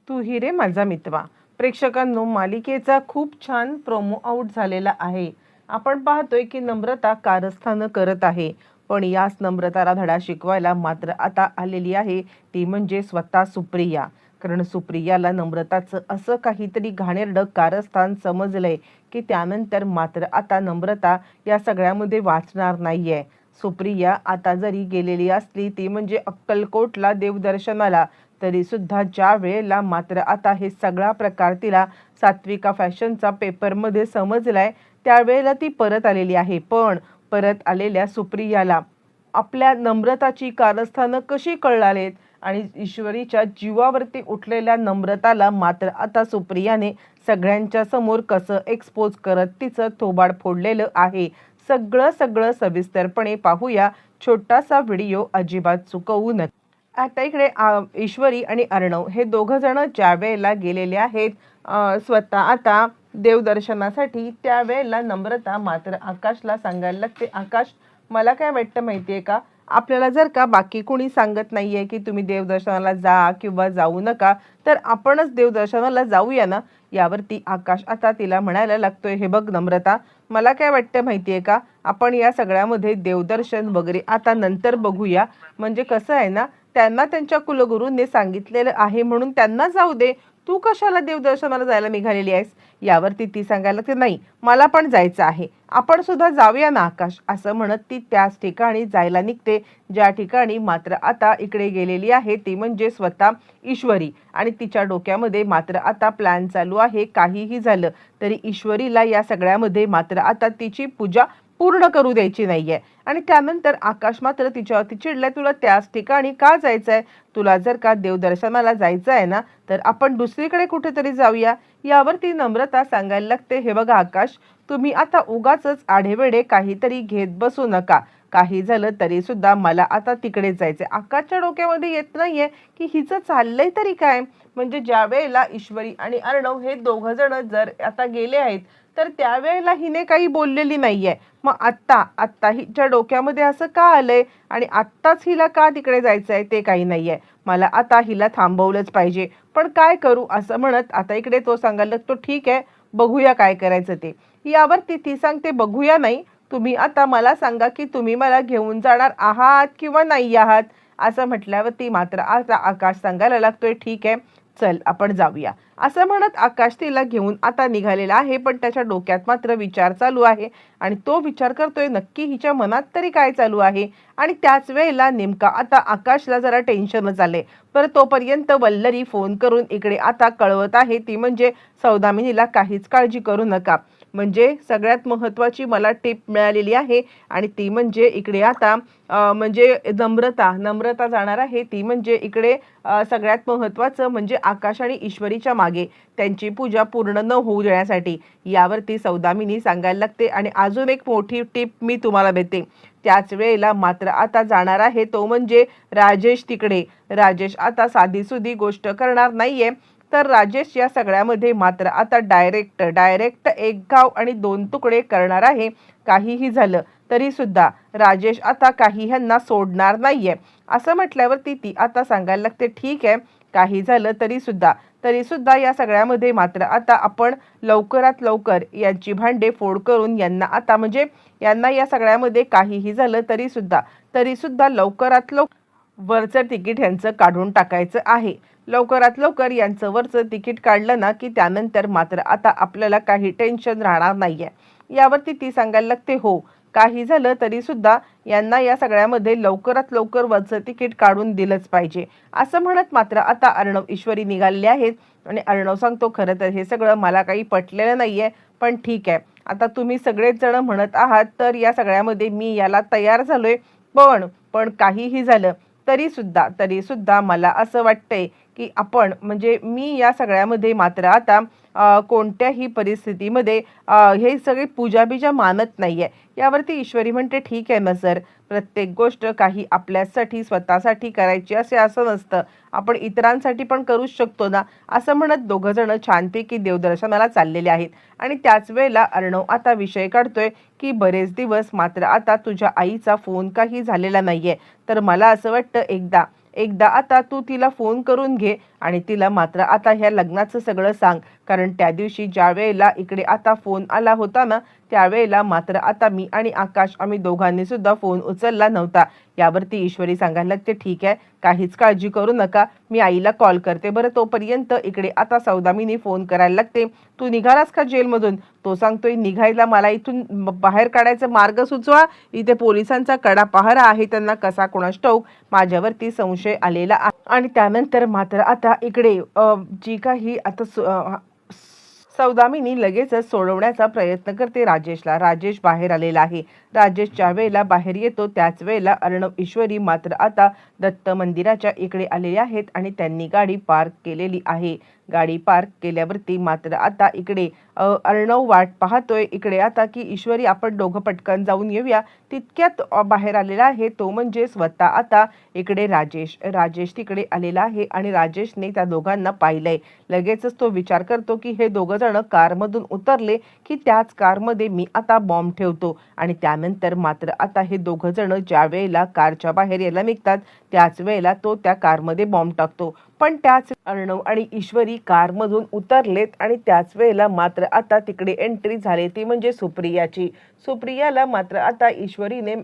तू ही रे माझा मित्र. प्रेक्षकांनो, मालिकेचा खूप छान प्रोमो आउट झालेला आहे. आपण पाहतोय की नम्रता कारस्थान करत आहे, पण याच नम्रताला धडा शिकवायला मात्र आता आलेली आहे ती म्हणजे स्वतः सुप्रिया. कारण सुप्रियाला नम्रताचं असं काहीतरी घाणेरडं कारस्थान समजलंय की त्यानंतर मात्र आता नम्रता या सगळ्यामध्ये वाचणार नाहीये. सुप्रिया आता जरी गेलेली असली ती म्हणजे अक्कलकोटला देवदर्शनाला, तरी सुद्धा ज्या वेळेला मात्र आता हे सगळा प्रकार तिला सात्विका फॅशनचा पेपरमध्ये समजलाय त्यावेळेला ती परत आलेली आहे. पण परत आलेल्या सुप्रियाला आपल्या नम्रताची कारस्थानं कशी कळालेत आणि ईश्वरीच्या जीवावरती उठलेल्या नम्रताला मात्र आता सुप्रियाने सगळ्यांच्या समोर कसं एक्सपोज करत तिचं थोबाड फोडलेलं आहे. सगळं सविस्तरपणे पाहूया. छोटासा व्हिडिओ अजिबात चुकवू नका. आता इकडे ईश्वरी आणि अर्णव हे दोघं जण ज्या वेळेला गेलेले आहेत स्वतः आता देवदर्शनासाठी, त्यावेळेला नम्रता मात्र आकाशला सांगायला लागते, आकाश मला काय वाटतं माहितीये का, आपल्याला जर का बाकी कोणी सांगत नाहीये की तुम्ही देवदर्शनाला जा किंवा जाऊ नका, तर आपणच देवदर्शनाला जाऊया ना. यावरती आकाश आता तिला म्हणायला लागतोय, हे बघ नम्रता, मला काय वाटतं माहितीये का, आपण या सगळ्यामध्ये देवदर्शन वगैरे आता नंतर बघूया. म्हणजे कसं आहे ना, त्यांना त्यांच्या कुलगुरूंनी सांगितलेलं आहे म्हणून त्यांना जाऊ दे, तू कशाला देवदर्शनाला जायला निघालेली आहेस. यावरती ती सांगायला की नाही, मला पण जायचं आहे, आपण सुद्धा जाऊया ना आकाश. असं म्हणत ती त्याच ठिकाणी जायला निघते ज्या ठिकाणी मात्र आता इकडे गेलेली आहे ती म्हणजे स्वतः ईश्वरी. आणि तिच्या डोक्यामध्ये मात्र आता प्लॅन चालू आहे. काहीही झालं तरी ईश्वरीला या सगळ्यामध्ये मात्र आता तिची पूजा पूर्ण करू द्यायची नाहीये. आणि त्यानंतर आकाश मात्र तिच्यावरती चिडलाय, तुला त्याच ठिकाणी का जायचंय, तुला जर का देवदर्शनाला जायचं आहे ना तर आपण दुसरीकडे कुठेतरी जाऊया. यावरती नम्रता सांगायला लागते, हे बघा आकाश, तुम्ही आता उगाचच आढेवेढे काहीतरी घेत बसू नका. काही झालं तरी सुद्धा मला आता तिकडे जायचंय. आकाशच्या डोक्यामध्ये येत नाहीये की हिचं चाललंय तरी काय. म्हणजे ज्या वेळेला ईश्वरी आणि अर्णव हे दोघं जण जर आता गेले आहेत तर त्यावेळेला हिने काही बोललेली नाहीये. मग आत्ता हिच्या डोक्यामध्ये असं का आलंय आणि आत्ताच हिला का तिकडे जायचंय ते काही नाहीये. मला आता हिला थांबवलंच पाहिजे, पण काय करू. असं म्हणत आता इकडे तो सांगायला लागतो, ठीक आहे बघूया काय करायचं ते. यावरती ती सांगते, बघूया नाही, तुम्ही आता मला सांगा की तुम्ही मला घेऊन जाणार आहात किंवा नाही आहात. असं म्हटल्यावरती मात्र आता आकाश सांगायला लागतोय, ठीक आहे चल आपण जाऊया. असं म्हणत आकाश तिला घेऊन आता निघालेला आहे. पण त्याच्या डोक्यात मात्र विचार चालू आहे आणि तो विचार करतोय नक्की हिच्या मनात तरी काय चालू आहे. आणि त्याच वेळेला नेमका आता आकाशला जरा टेन्शनच आले. पर तोपर्यंत वल्लरी फोन करून इकडे आता कळवत आहे ती म्हणजे सौदामिनीला, काहीच काळजी करू नका. म्हणजे सगळ्यात महत्त्वाची मला टिप मिळालेली आहे आणि ती म्हणजे इकडे आता म्हणजे नम्रता जाणार आहे. ती म्हणजे इकडे सगळ्यात महत्त्वाचं म्हणजे आकाश आणि ईश्वरीच्या मागे त्यांची पूजा पूर्ण न होऊ देण्यासाठी. यावरती सौदामिनी सांगायला लागते, आणि अजून एक मोठी टिप मी तुम्हाला देते. त्याच वेळेला मात्र आता जाणार आहे तो म्हणजे राजेश तिकडे. राजेश आता साधीसुधी गोष्ट करणार नाहीये, तर राजेश या सगळ्यामध्ये मात्र आता डायरेक्ट एक गाव आणि दोन तुकडे करणार आहे. काहीही झालं तरी सुद्धा राजेश आता काही ह्यांना सोडणार नाहीये. असं म्हटल्यावरती ती आता सांगायला लागते, ठीक आहे काही झालं तरी सुद्धा या सगळ्यामध्ये मात्र आता आपण लवकरात लवकर यांची भांडे फोड करून यांना आता म्हणजे यांना या सगळ्यामध्ये काहीही झालं तरी सुद्धा लवकरात लवकर वरचं तिकीट यांचं काढून टाकायचं आहे. लवकरात लवकर यांचं वरचं तिकीट काढलं ना की त्यानंतर मात्र आता आपल्याला काही टेन्शन राहणार नाहीये. यावरती ती सांगायला लागते, हो काही झालं तरी सुद्धा यांना या सगळ्यामध्ये लवकरात लवकर वरचं तिकीट काढून दिलंच पाहिजे. असं म्हणत मात्र आता अर्णव ईश्वरी निघालेले आहेत. आणि अर्णव सांगतो, खरं तर हे सगळं मला काही पटलेलं नाहीये, पण ठीक आहे आता तुम्ही सगळेच जण म्हणत आहात तर या सगळ्यामध्ये मी याला तयार झालोय. पण काहीही झालं तरी सुद्धा मला असं वाटतंय की आपण म्हणजे मी या सगळ्यामध्ये मात्र आता कोणत्याही परिस्थितीमध्ये हे सगळे पूजा बिजा मानत नाहीये. यावरती ईश्वरी म्हणते, ठीक आहे ना सर, प्रत्येक गोष्ट काही आपल्यासाठी स्वतःसाठी करायची असं नसतं, आपण इतरांसाठी पण करूच शकतो ना. असं म्हणत दोघं जण छानपैकी देवदर्शनाला चाललेले आहेत. आणि त्याच वेळेला अर्णव आता विषय काढतोय की बरेच दिवस मात्र आता तुझ्या आईचा फोन काही झालेला नाहीये, तर मला असं वाटतं एकदा आता तू तिला फोन करून घे आणि तिला मात्र आता ह्या लग्नाचं सगळं सांग, कारण त्या दिवशी ज्या वेळेला इकडे आता फोन आला होता ना, त्यावेळेला मात्र आता मी आणि आकाश आम्ही दोघांनी सुद्धा फोन उचलला नव्हता. यावरती ईश्वरी सांगायला लागते, ठीक आहे, काहीच काळजी करू नका, मी आईला कॉल करते. बरं तोपर्यंत इकडे आता सौदामिनी फोन करायला लागते, तू निघालास का जेलमधून? तो सांगतोय, निघायला मला इथून बाहेर काढायचा मार्ग सुचवा, इथे पोलिसांचा कडा पहारा आहे, त्यांना कसा कोणास ठाऊक माझ्यावरती संशय आलेला आहे. आणि त्यानंतर मात्र आता इकडे जी काही आता सौदामिनी लगेचच सोडवण्याचा प्रयत्न करते राजेशला. राजेश बाहेर आलेला आहे. राजेश ज्या वेळेला बाहेर येतो त्याच वेळेला अर्णव ईश्वरी मात्र आता दत्त मंदिराच्या इकडे आलेले आहेत आणि त्यांनी गाडी पार्क केलेली आहे. गाडी पार्क केल्यावरती मात्र आता इकडे अर्णव वाट पाहतोय इकडे आता की ईश्वरी आपण दोघं पटकन जाऊन येऊया. तितक्यात बाहेर आलेला आहे तो म्हणजे स्वतः आता इकडे राजेश तिकडे आलेला आहे आणि राजेशने त्या दोघांना पाहिलंय. लगेचच तो विचार करतो की हे दोघं जण कारमधून उतरले की त्याच कारमध्ये मी आता बॉम्ब ठेवतो. आणि त्यानंतर मात्र आता हे दोघं जण ज्या वेळेला कारच्या बाहेर यायला निघतात त्याच वेळेला तो त्या कारमध्ये बॉम्ब टाकतो. पण त्याच अर्णव आणि ईश्वरी कारमधून उतरलेत आणि त्याच वेळेला मात्र आता तिकडे एंट्री झाली ती म्हणजे सुप्रियाची. सुप्रियाला मात्र आता ईश्वरीने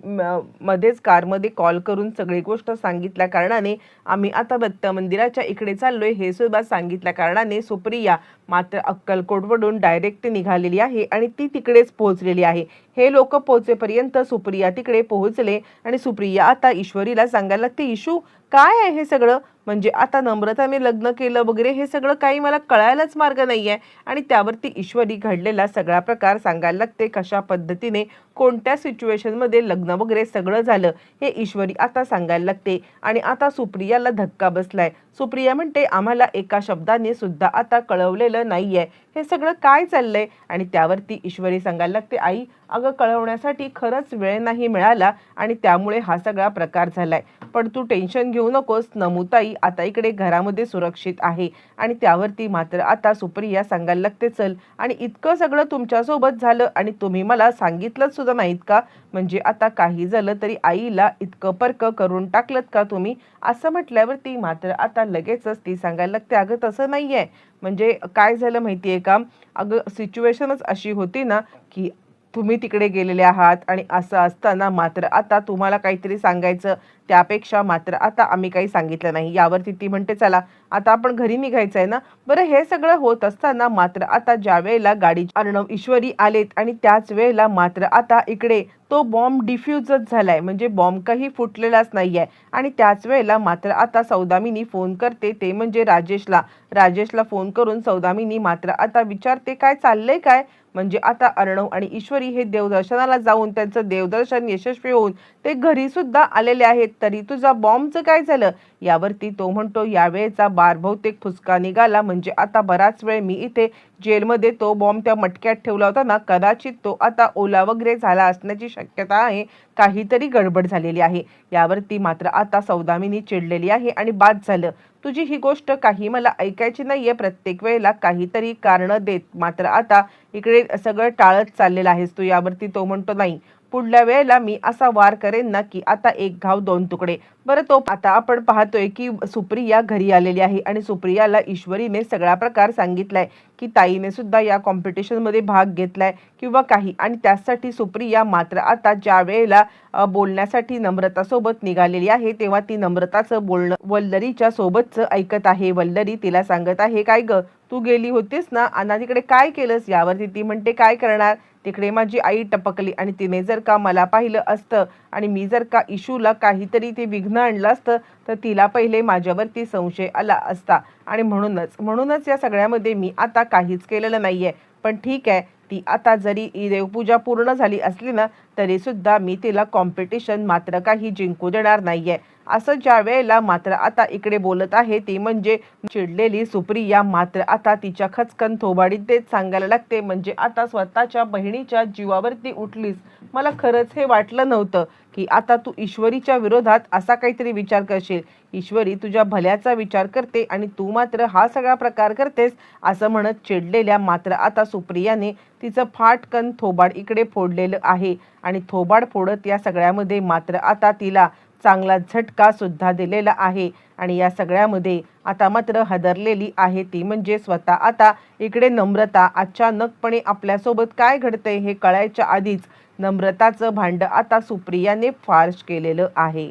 मध्येच कारमध्ये कॉल करून सगळी गोष्ट सांगितल्या कारणाने आम्ही आता दत्त मंदिराच्या इकडे चाललोय हे सुद्धा सांगितल्या कारणाने सुप्रिया मात्र अक्कलकोटवरून डायरेक्ट निघालेली आहे आणि ती तिकडेच पोहोचलेली आहे. हे लोक पोहोचेपर्यंत सुप्रिया तिकडे पोहोचले आणि सुप्रिया आता ईश्वरीला सांगायला लागते, इशू काय आहे हे सगळं? म्हणजे आता नम्रताने लग्न केलं वगैरे हे सगळं काही मला कळायलाच मार्ग नाही आहे. आणि त्यावरती ईश्वरी घडलेला सगळा प्रकार सांगायला लागते, कशा पद्धतीने कोणत्या सिच्युएशनमध्ये लग्न वगैरे सगळं झालं हे ईश्वरी आता सांगायला लागते. आणि आता सुप्रियाला धक्का बसलाय. सुप्रिया म्हणते, आम्हाला एका शब्दाने सुद्धा आता कळवलेलं नाहीये, हे सगळं काय चाललंय? आणि त्यावरती ईश्वरी सांगायला लागते, आई अगं कळवण्यासाठी खरंच वेळ नाही मिळाला आणि त्यामुळे हा सगळा प्रकार झालाय. पण तू टेन्शन घेऊ नकोस, नमुताई आता इकडे घरामध्ये सुरक्षित आहे. आणि त्यावरती मात्र आता सुप्रिया सांगायला लागते, चल आणि इतकं सगळं तुमच्यासोबत झालं आणि तुम्ही मला सांगितलंच सुद्धा नाहीत का? म्हणजे आता काही झालं तरी आईला इतकं पर्क करून टाकलत का तुम्ही? असं म्हटल्यावरती मात्र आता लगेचच ती सांगायला लागते, अगं तसं नाहीये, म्हणजे काय झालं माहितीये का, अगं सिच्युएशनच अशी होती ना की तुम्ही तिकडे गेलेले आहात आणि असं असताना मात्र आता तुम्हाला काहीतरी सांगायचं, त्यापेक्षा मात्र आता आम्ही काही सांगितलं नाही. यावरती ती म्हणते, चला आता आपण घरी निघायचं आहे ना. बरं हे सगळं होत असताना मात्र आता ज्या वेळेला गाडी अर्णव ईश्वरी आलेत आणि त्याच वेळेला मात्र आता इकडे तो बॉम्ब डिफ्यूजच झालाय, म्हणजे बॉम्ब काही फुटलेलाच नाहीये. आणि त्याच वेळेला मात्र आता सौदामिनी फोन करते ते म्हणजे राजेशला फोन करून सौदामिनी मात्र आता विचारते, काय चाललंय काय? म्हणजे आता अर्णव आणि ईश्वरी हे देवदर्शनाला जाऊन त्यांचं देवदर्शन यशस्वी होऊन ते घरी सुद्धा आलेले आहेत, तरी तुझा बॉम्बचं काय झालं? यावरती तो म्हणतो, यावेळेचा बार बहुतेक फुसका निघाला, म्हणजे आता बराच वेळ मी इथे जेलमध्ये तो बॉम्ब त्या मटक्यात ठेवला होता ना, कदाचित तो आता ओला वगैरे झाला असण्याची शक्यता आहे, काहीतरी गडबड झालेली आहे. यावरती मात्र आता सौदामिनी चिडलेली आहे आणि बाद झालं, तुझी ही गोष्ट काही मला ऐकायची नाहीये, प्रत्येक वेळेला काहीतरी कारण देत मात्र आता इकडे सगळं टाळत चाललेलं आहेस तू. यावरती तो म्हणतो, नाही पुढल्या वेळेला मी असा वार करेन ना की आता एक घाव दोन तुकडे. बरं तो आता आपण पाहतोय की सुप्रिया घरी आलेली आहे आणि सुप्रियाला ईश्वरीने सगळा प्रकार सांगितलाय की ताईने सुद्धा या कॉम्पिटिशनमध्ये भाग घेतलाय किंवा काही. आणि त्यासाठी सुप्रिया मात्र आता ज्या वेळेला बोलण्यासाठी नम्रतासोबत निघालेली आहे तेव्हा ती नम्रताचं बोलणं वल्लरीच्या सोबतचं ऐकत आहे. वल्लरी तिला सांगत आहे, काय ग तू गेली होतीस ना आणि तिकडे काय केलंस? यावरती ती म्हणते, काय करणार, तिकडे माझी आई टपकली आणि तिने जर का मला पाहिलं असतं आणि मी जर का इशूला काहीतरी ते विघ्न आणलं असतं तर तिला पहिले माझ्यावरती संशय आला असता आणि म्हणूनच या सगळ्यामध्ये मी आता काहीच केलेलं नाहीये. पण ठीक आहे, ती आता जरी देवपूजा पूर्ण झाली असली ना तरी सुद्धा मी तिला कॉम्पिटिशन मात्र काही जिंकू देणार नाहीये. असं ज्या वेळेला मात्र आता इकडे बोलत आहे ती म्हणजे चिडलेली सुप्रिया मात्र आता तिच्या खचकन थोबाडीत देत सांगायला लागते, म्हणजे आता स्वतःच्या बहिणीच्या जीवावरती उठलीस. मला खरंच हे वाटलं नव्हतं की आता तू ईश्वरीच्या विरोधात असा काहीतरी विचार करशील. ईश्वरी तुझ्या भल्याचा विचार करते आणि तू मात्र हा सगळा प्रकार करतेस. असं म्हणत चिडलेल्या मात्र आता सुप्रियाने तिचं फाटकन थोबाड इकडे फोडलेलं आहे आणि थोबाड फोडत या सगळ्यामध्ये मात्र आता तिला चांगला झटका सुद्धा दिलेला आहे आणि या सगळ्यामध्ये आता मात्र हादरलेली आहे ती म्हणजे स्वतः. आता इकडे नम्रता अचानकपणे आपल्यासोबत काय घडतंय हे कळायच्या आधीच नम्रताचं भांडं आता सुप्रियाने फार्श केलेलं आहे.